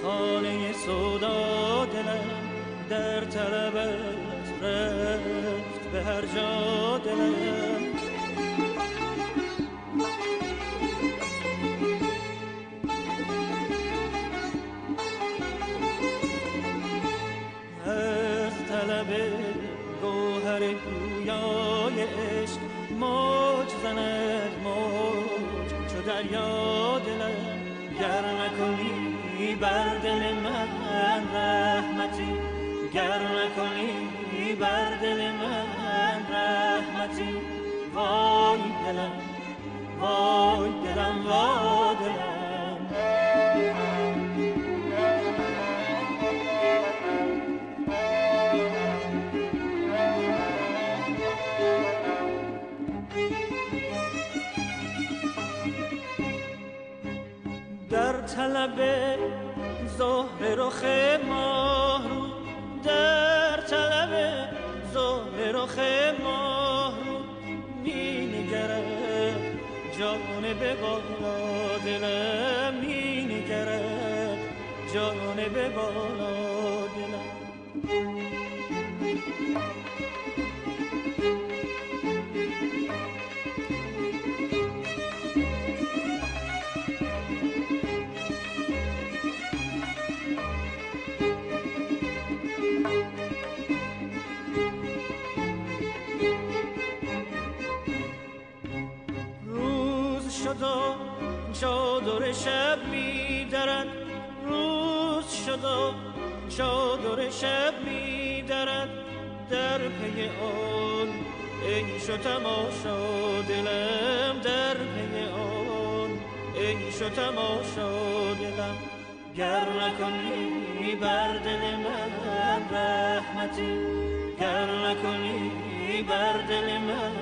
خانه سودا دلم در طلبت رفت به هر جا دلم. از طلب گوهر گویای عشق موج زند موج چو دریا دلم. گر نکنی بر دل من رحمتی، گر نکنی بر دل من رحمتی، وای دلم وای دلم وای دلم. در طلب زهر رخ ماه رو، در طلب زهر رخ ماه رو می نگرد جانب بالا دلم، می نگرد جانب بالا دلم. چادر شب می درد، روز شد و چادر شب می درد، در پی آن عیش و تماشا دلم، در پی آن عیش و تماشا دلم. گر نکنی بر دل من رحمتی، گر نکنی بر دل من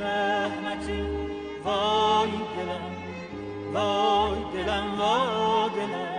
رحمتی، وای دلم وای دلم وای دلم.